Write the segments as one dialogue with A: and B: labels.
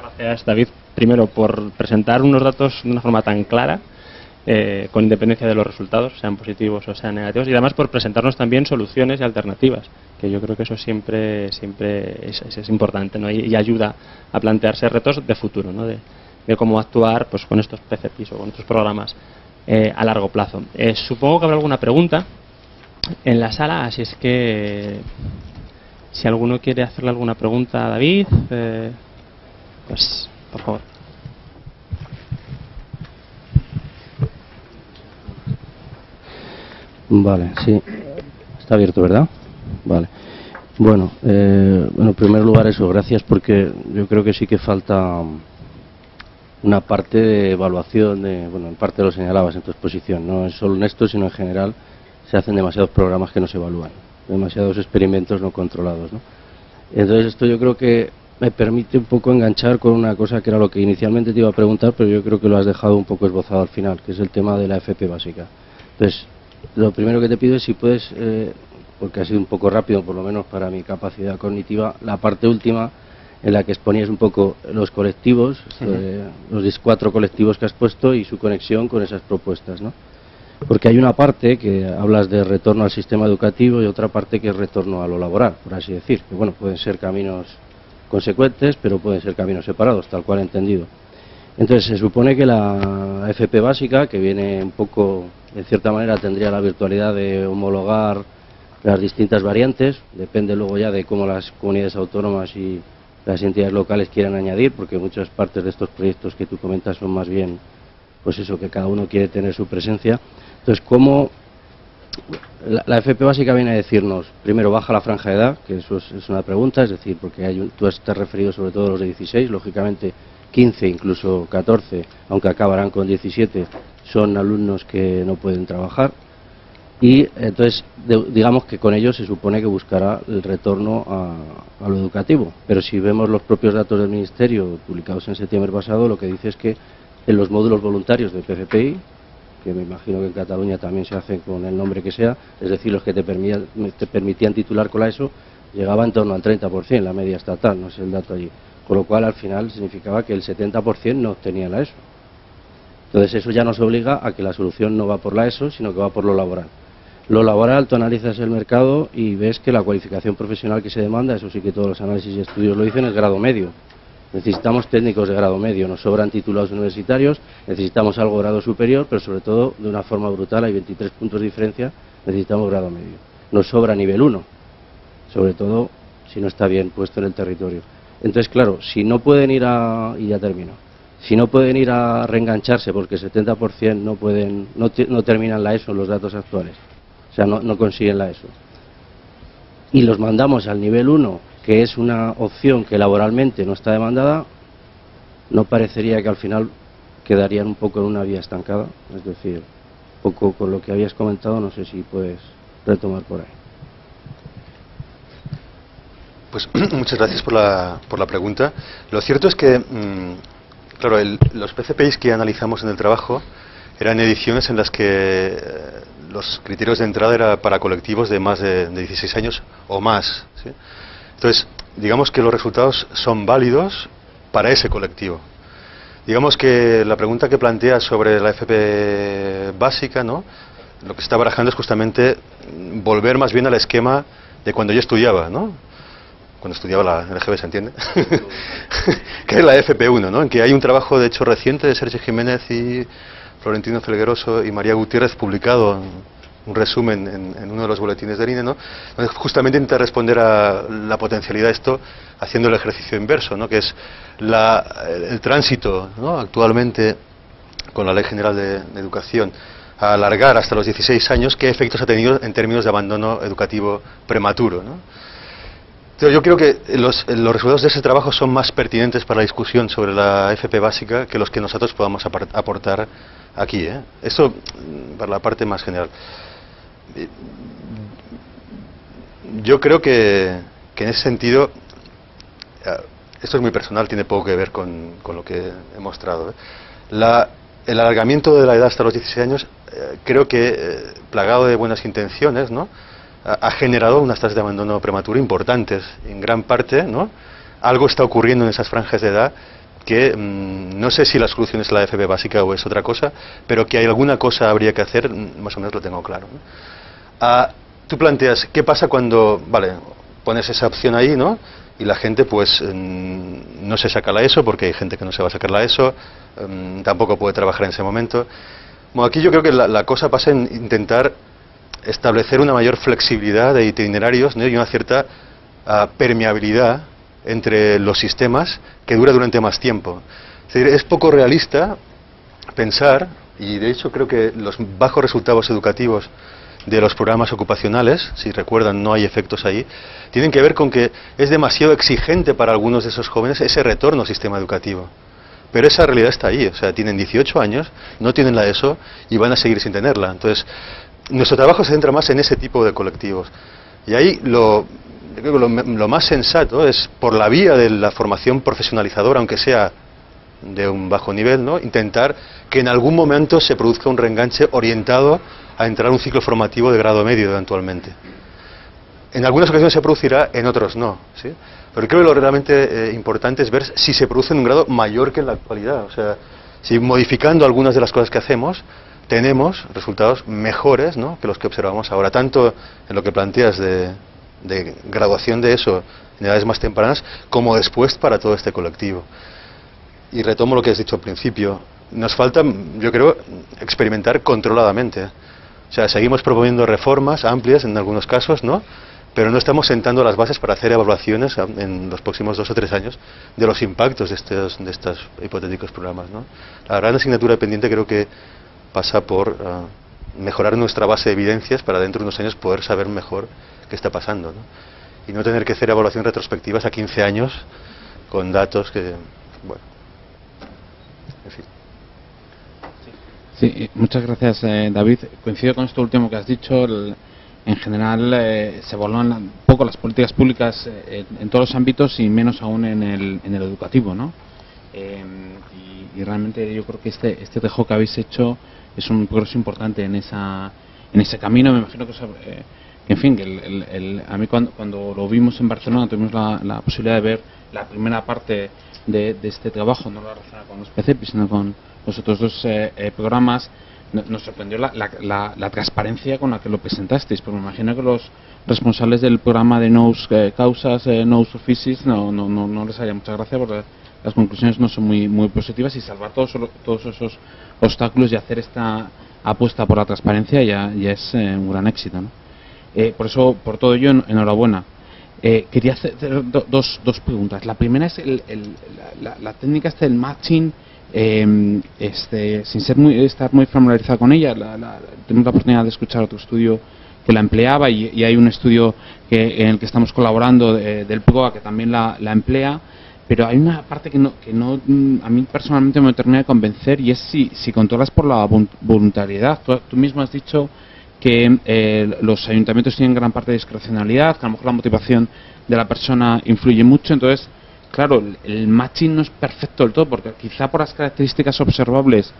A: Gracias, David. Primero, por presentar unos datos de una forma tan clara, con independencia de los resultados, sean positivos o sean negativos, y además por presentarnos también soluciones y alternativas, que yo creo que eso siempre es importante, ¿no? Y ayuda a plantearse retos de futuro, ¿no? De cómo actuar pues con estos PCPs o con estos programas a largo plazo. Supongo que habrá alguna pregunta en la sala, así es que si alguno quiere hacerle alguna pregunta a David, pues por favor.
B: Vale, sí. Está abierto, ¿verdad? Vale. Bueno, en primer lugar eso, gracias, porque yo creo que sí que falta una parte de evaluación, en parte lo señalabas en tu exposición, no es solo en esto, sino en general se hacen demasiados programas que no se evalúan, demasiados experimentos no controlados, ¿no? Entonces esto yo creo que me permite un poco enganchar con una cosa que era lo que inicialmente te iba a preguntar, pero yo creo que lo has dejado un poco esbozado al final, que es el tema de la FP básica. Entonces, lo primero que te pido es si puedes, porque ha sido un poco rápido, por lo menos para mi capacidad cognitiva, la parte última en la que exponías un poco los colectivos, los 4 colectivos que has puesto y su conexión con esas propuestas, ¿no? Porque hay una parte que hablas de retorno al sistema educativo y otra parte que es retorno a lo laboral, por así decir, que bueno, pueden ser caminos consecuentes, pero pueden ser caminos separados, tal cual entendido. Entonces se supone que la FP básica, que viene un poco, en cierta manera tendría la virtualidad de homologar las distintas variantes, depende luego ya de cómo las comunidades autónomas y las entidades locales quieran añadir, porque muchas partes de estos proyectos que tú comentas son más bien, pues eso, que cada uno quiere tener su presencia. Entonces, ¿cómo la FP básica viene a decirnos, primero, baja la franja de edad, que eso es una pregunta, es decir, porque tú estás referido sobre todo a los de 16, lógicamente 15, incluso 14, aunque acabarán con 17, son alumnos que no pueden trabajar, y entonces digamos que con ellos se supone que buscará el retorno a lo educativo, pero si vemos los propios datos del Ministerio publicados en septiembre pasado, lo que dice es que en los módulos voluntarios de PFPI, que me imagino que en Cataluña también se hacen con el nombre que sea, es decir, los que te permitían titular con la ESO, llegaba en torno al 30%, la media estatal, no sé el dato allí, con lo cual al final significaba que el 70% no obtenía la ESO. Entonces eso ya nos obliga a que la solución no va por la ESO, sino que va por lo laboral. Lo laboral, tú analizas el mercado y ves que la cualificación profesional que se demanda, eso sí que todos los análisis y estudios lo dicen, es grado medio. Necesitamos técnicos de grado medio, nos sobran titulados universitarios, necesitamos algo de grado superior, pero sobre todo, de una forma brutal, hay 23 puntos de diferencia, necesitamos grado medio. Nos sobra nivel 1, sobre todo si no está bien puesto en el territorio. Entonces, claro, si no pueden ir y ya termino, si no pueden ir a reengancharse porque el 70% no terminan la ESO en los datos actuales, o sea, no consiguen la ESO, y los mandamos al nivel 1, que es una opción que laboralmente no está demandada, no parecería que al final quedarían un poco en una vía estancada, es decir, un poco con lo que habías comentado, no sé si puedes retomar por ahí.
C: Pues muchas gracias por la pregunta. Lo cierto es que, claro, los PCPIs que analizamos en el trabajo eran ediciones en las que los criterios de entrada eran para colectivos de más de 16 años o más, ¿sí? Entonces, digamos que los resultados son válidos para ese colectivo. Digamos que la pregunta que plantea sobre la FP básica, ¿no?, lo que se está barajando es justamente volver más bien al esquema de cuando yo estudiaba, ¿no?, cuando estudiaba la LGB, ¿se entiende? Que es la FP1, ¿no?, en que hay un trabajo de hecho reciente de Sergio Jiménez y Florentino Felgueroso y María Gutiérrez, publicado un resumen en uno de los boletines del INE, ¿no?, donde justamente intenta responder a la potencialidad de esto haciendo el ejercicio inverso, ¿no?, que es el tránsito, ¿no?, actualmente con la Ley General de Educación a alargar hasta los 16 años, qué efectos ha tenido en términos de abandono educativo prematuro, ¿no? Entonces, yo creo que los resultados de ese trabajo son más pertinentes para la discusión sobre la FP básica que los que nosotros podamos aportar aquí, ¿eh? Esto para la parte más general. Yo creo que en ese sentido, esto es muy personal, tiene poco que ver con lo que he mostrado, ¿eh? El alargamiento de la edad hasta los 16 años, creo que, plagado de buenas intenciones, ¿no?, ha generado unas tasas de abandono prematuro importantes, en gran parte, ¿no? Algo está ocurriendo en esas franjas de edad que no sé si la solución es la FP básica o es otra cosa, pero que hay alguna cosa habría que hacer, más o menos lo tengo claro, ¿no? Tú planteas, ¿qué pasa cuando, vale, pones esa opción ahí, ¿no? Y la gente pues no se saca la ESO, porque hay gente que no se va a sacar la ESO, tampoco puede trabajar en ese momento. Bueno, aquí yo creo que la cosa pasa en intentar establecer una mayor flexibilidad de itinerarios, ¿no? Y una cierta permeabilidad entre los sistemas que dura durante más tiempo. Es decir, es poco realista pensar, y de hecho creo que los bajos resultados educativos de los programas ocupacionales, si recuerdan no hay efectos ahí, tienen que ver con que es demasiado exigente para algunos de esos jóvenes ese retorno al sistema educativo. Pero esa realidad está ahí, o sea, tienen 18 años, no tienen la ESO y van a seguir sin tenerla. Entonces, nuestro trabajo se centra más en ese tipo de colectivos. Y ahí yo creo que lo más sensato es, por la vía de la formación profesionalizadora, aunque sea de un bajo nivel, ¿no? Intentar que en algún momento se produzca un reenganche orientado a entrar a un ciclo formativo de grado medio eventualmente. En algunas ocasiones se producirá, en otros no, ¿sí? Pero creo que lo realmente importante es ver si se produce en un grado mayor que en la actualidad. O sea, si modificando algunas de las cosas que hacemos, tenemos resultados mejores, ¿no?, que los que observamos ahora, tanto en lo que planteas de graduación de eso en edades más tempranas, como después para todo este colectivo. Y retomo lo que has dicho al principio, nos falta, yo creo, experimentar controladamente. O sea, seguimos proponiendo reformas amplias en algunos casos, ¿no?, pero no estamos sentando las bases para hacer evaluaciones en los próximos 2 o 3 años de los impactos de estos hipotéticos programas, ¿no? La gran asignatura pendiente creo que pasa por mejorar nuestra base de evidencias para dentro de unos años poder saber mejor qué está pasando, ¿no? Y no tener que hacer evaluaciones retrospectivas a 15 años con datos que, bueno, en fin.
D: Sí, muchas gracias, David. Coincido con esto último que has dicho. En general se evalúan un poco las políticas públicas en todos los ámbitos y menos aún en el educativo, ¿no? Y realmente yo creo que este trabajo que habéis hecho es un progreso importante en ese camino. Me imagino que en fin, a mí cuando lo vimos en Barcelona tuvimos la posibilidad de ver la primera parte de este trabajo, no la relacionada con los PCP, sino con los otros dos programas. Nos sorprendió la transparencia con la que lo presentasteis, porque me imagino que los responsables del programa de Nous Causas, Nous Offices, no les haría mucha gracia, porque las conclusiones no son muy positivas, y salvar todos esos obstáculos y hacer esta apuesta por la transparencia ya es un gran éxito, ¿no? Por eso, por todo ello, enhorabuena. Quería hacer dos preguntas. La primera es la técnica del matching. Sin estar muy familiarizado con ella, tenemos la oportunidad de escuchar otro estudio que la empleaba, y hay un estudio en el que estamos colaborando del PROA que también la emplea, pero hay una parte que a mí personalmente me termina de convencer, y es si controlas por la voluntariedad. Tú mismo has dicho que los ayuntamientos tienen gran parte de discrecionalidad, que a lo mejor la motivación de la persona influye mucho. Entonces, claro, el matching no es perfecto del todo, porque quizá por las características observables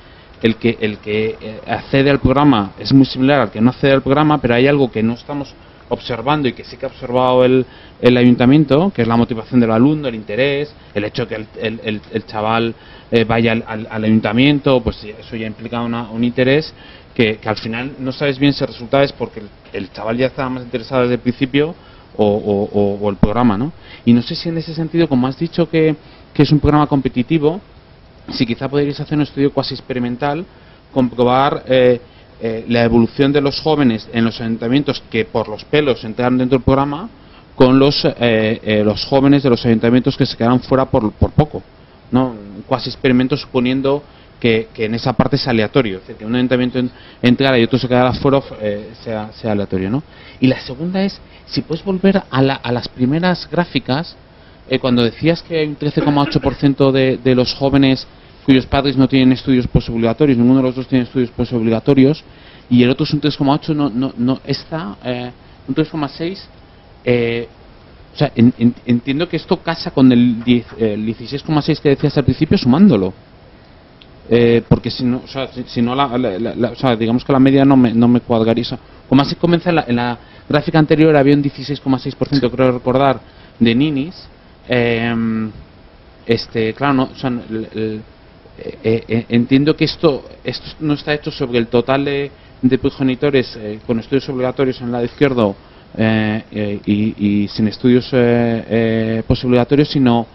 D: el que accede al programa es muy similar al que no accede al programa, pero hay algo que no estamos observando y que sí que ha observado el ayuntamiento, que es la motivación del alumno, el interés, el hecho de que el chaval vaya al ayuntamiento, pues eso ya implica un interés que al final no sabes bien si el resultado es porque el chaval ya estaba más interesado desde el principio o el programa, ¿no? Y no sé si en ese sentido, como has dicho que es un programa competitivo, si quizá podríais hacer un estudio cuasi experimental, comprobar la evolución de los jóvenes en los ayuntamientos que por los pelos entraron dentro del programa con los jóvenes de los ayuntamientos que se quedaron fuera por poco, ¿no? Un cuasi experimento suponiendo que en esa parte es aleatorio, es decir, que un ayuntamiento entrara y otro se quedara fuera, sea aleatorio, ¿no? Y la segunda es, si puedes volver a las primeras gráficas, cuando decías que hay un 13,8% de los jóvenes cuyos padres no tienen estudios postobligatorios, ninguno de los dos tiene estudios postobligatorios, y el otro es un 3,8%, no está, un 3,6%. O sea, entiendo que esto casa con el 16,6% que decías al principio, sumándolo. Porque si no, o sea, digamos que la media no me cuadraría. Como así comienza en la gráfica anterior, había un 16,6%, creo recordar, de ninis. claro, no, o sea, entiendo que esto no está hecho sobre el total de progenitores con estudios obligatorios en el lado izquierdo y sin estudios posobligatorios, sino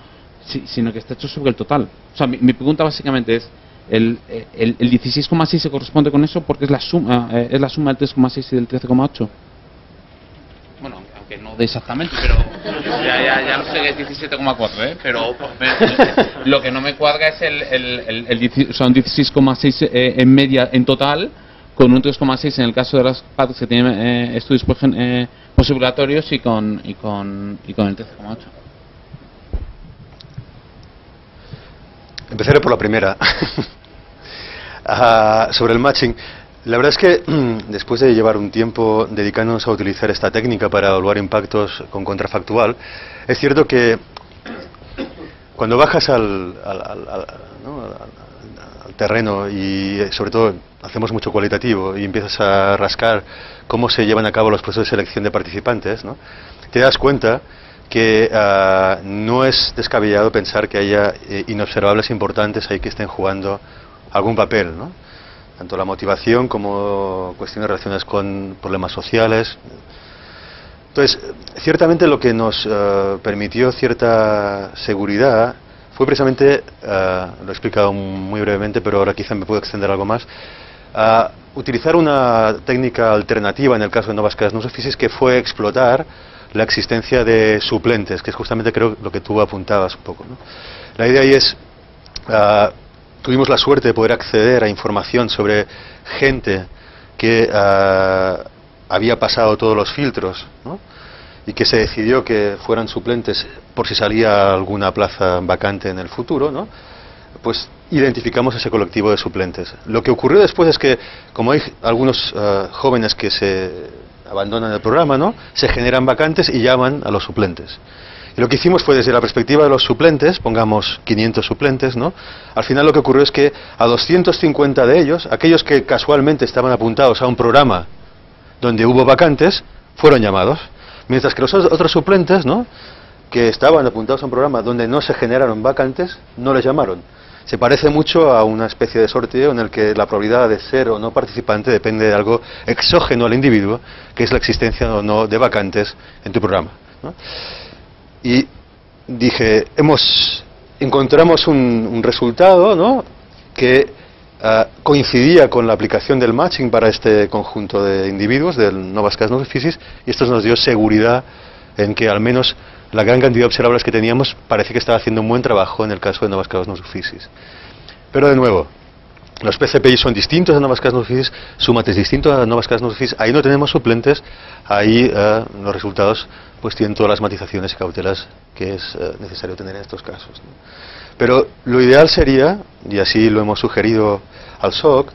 D: que está hecho sobre el total. O sea, mi pregunta básicamente es, el 16,6 se corresponde con eso porque es la suma del 3,6 y del 13,8. Bueno, aunque no de exactamente, pero ya no sé que es 17,4, pero lo que no me cuadra es o sea, un 16,6 en media en total, con un 3,6 en el caso de las padres que tienen estudios posobligatorios y con el 13,8.
C: Empezaré por la primera. Sobre el matching. La verdad es que después de llevar un tiempo dedicándonos a utilizar esta técnica para evaluar impactos con contrafactual, es cierto que cuando bajas al terreno y sobre todo hacemos mucho cualitativo y empiezas a rascar cómo se llevan a cabo los procesos de selección de participantes, ¿no?, te das cuenta que no es descabellado pensar que haya inobservables importantes ahí que estén jugando algún papel, ¿no? Tanto la motivación como cuestiones relacionadas con problemas sociales. Entonces, ciertamente lo que nos permitió cierta seguridad fue precisamente, lo he explicado muy brevemente, pero ahora quizá me puedo extender algo más, utilizar una técnica alternativa en el caso de Novas Casas Offices, que fue explotar la existencia de suplentes, que es justamente creo lo que tú apuntabas un poco, ¿no? La idea ahí es, tuvimos la suerte de poder acceder a información sobre gente que había pasado todos los filtros, ¿no?, y que se decidió que fueran suplentes por si salía alguna plaza vacante en el futuro, ¿no? Pues identificamos ese colectivo de suplentes. Lo que ocurrió después es que, como hay algunos jóvenes que se abandonan el programa, ¿no?, se generan vacantes y llaman a los suplentes. Y lo que hicimos fue, desde la perspectiva de los suplentes, pongamos 500 suplentes, ¿no?, al final lo que ocurrió es que a 250 de ellos, aquellos que casualmente estaban apuntados a un programa donde hubo vacantes, fueron llamados. Mientras que los otros suplentes, ¿no?, que estaban apuntados a un programa donde no se generaron vacantes, no les llamaron. Se parece mucho a una especie de sorteo en el que la probabilidad de ser o no participante depende de algo exógeno al individuo, que es la existencia o no de vacantes en tu programa, ¿no? Y dije, encontramos un resultado, ¿no?, que coincidía con la aplicación del matching para este conjunto de individuos del Novas Casas Offices, y esto nos dio seguridad en que al menos la gran cantidad de observables que teníamos parece que estaba haciendo un buen trabajo en el caso de Novas Casas Offices. Pero de nuevo, los PCPI son distintos a Novas Casas Offices, Sumat es distinto a Novas Casas Offices, ahí no tenemos suplentes, ahí los resultados pues tienen todas las matizaciones y cautelas que es necesario tener en estos casos, ¿no? Pero lo ideal sería, y así lo hemos sugerido al SOC,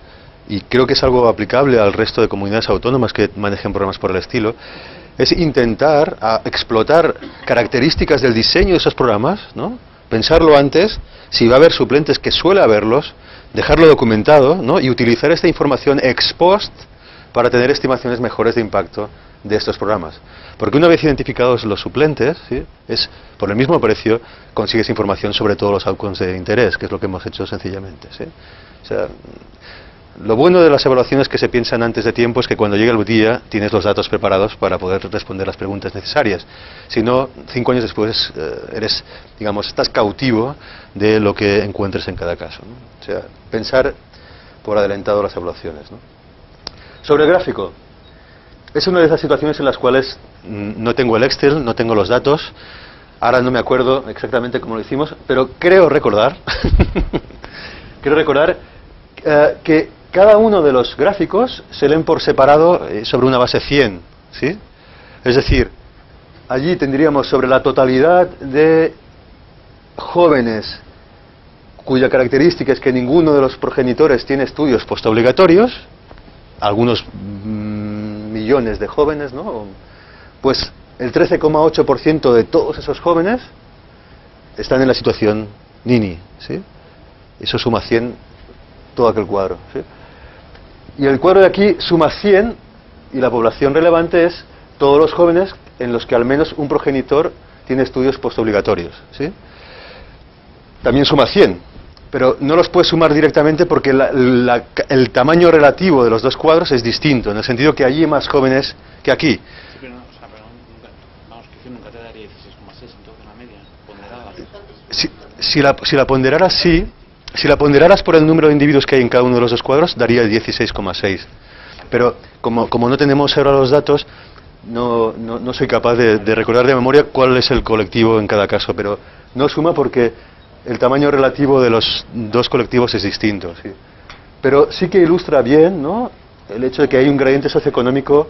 C: y creo que es algo aplicable al resto de comunidades autónomas que manejen programas por el estilo, es intentar explotar características del diseño de esos programas, ¿no?, pensarlo antes, si va a haber suplentes, que suele haberlos, dejarlo documentado, ¿no?, y utilizar esta información ex post para tener estimaciones mejores de impacto de estos programas. Porque una vez identificados los suplentes, ¿sí?, es por el mismo precio consigues información sobre todos los outcomes de interés, que es lo que hemos hecho sencillamente, ¿sí? O sea, lo bueno de las evaluaciones que se piensan antes de tiempo es que cuando llega el día tienes los datos preparados para poder responder las preguntas necesarias. Si no, 5 años después estás cautivo de lo que encuentres en cada caso, ¿no? O sea, pensar por adelantado las evaluaciones, ¿no? Sobre el gráfico, es una de esas situaciones en las cuales no tengo el Excel, no tengo los datos, ahora no me acuerdo exactamente cómo lo hicimos, pero creo recordar que cada uno de los gráficos se leen por separado sobre una base 100, ¿sí? Es decir, allí tendríamos sobre la totalidad de jóvenes cuya característica es que ninguno de los progenitores tiene estudios postobligatorios, algunos millones de jóvenes, ¿no? Pues el 13,8% de todos esos jóvenes están en la situación Nini, ¿sí? Eso suma 100 todo aquel cuadro, ¿sí? Y el cuadro de aquí suma 100 y la población relevante es todos los jóvenes en los que al menos un progenitor tiene estudios postobligatorios, ¿sí? también suma 100, pero no los puedes sumar directamente porque el tamaño relativo de los dos cuadros es distinto, en el sentido que allí hay más jóvenes que aquí.
D: Nunca te daría 16,6, entonces la media ponderada.
C: Si la ponderaras, sí. Si la ponderaras por el número de individuos que hay en cada uno de los dos cuadros, daría el 16,6. Pero como no tenemos ahora los datos, no soy capaz de recordar de memoria cuál es el colectivo en cada caso, pero no suma porque el tamaño relativo de los dos colectivos es distinto. Sí. Pero sí que ilustra bien, ¿no?, el hecho de que hay un gradiente socioeconómico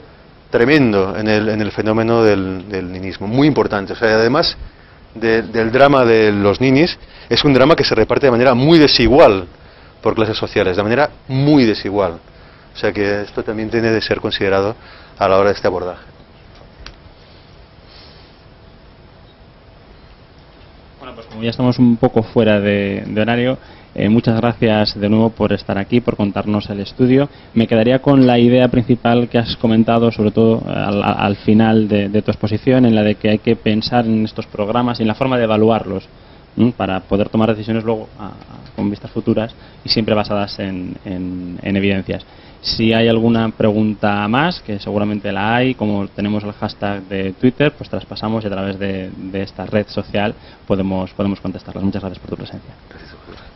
C: tremendo en el fenómeno del ninismo, muy importante. O sea, además del drama de los ninis, es un drama que se reparte de manera muy desigual por clases sociales, de manera muy desigual. O sea que esto también tiene de ser considerado a la hora de este abordaje.
A: Bueno, pues como ya estamos un poco fuera de horario, muchas gracias de nuevo por estar aquí, por contarnos el estudio. Me quedaría con la idea principal que has comentado, sobre todo al final de tu exposición, en la de que hay que pensar en estos programas y en la forma de evaluarlos, para poder tomar decisiones luego con vistas futuras y siempre basadas en evidencias. Si hay alguna pregunta más, que seguramente la hay, como tenemos el hashtag de Twitter, pues traspasamos y a través de esta red social podemos contestarlas. Muchas gracias por tu presencia.
C: Gracias a vosotros.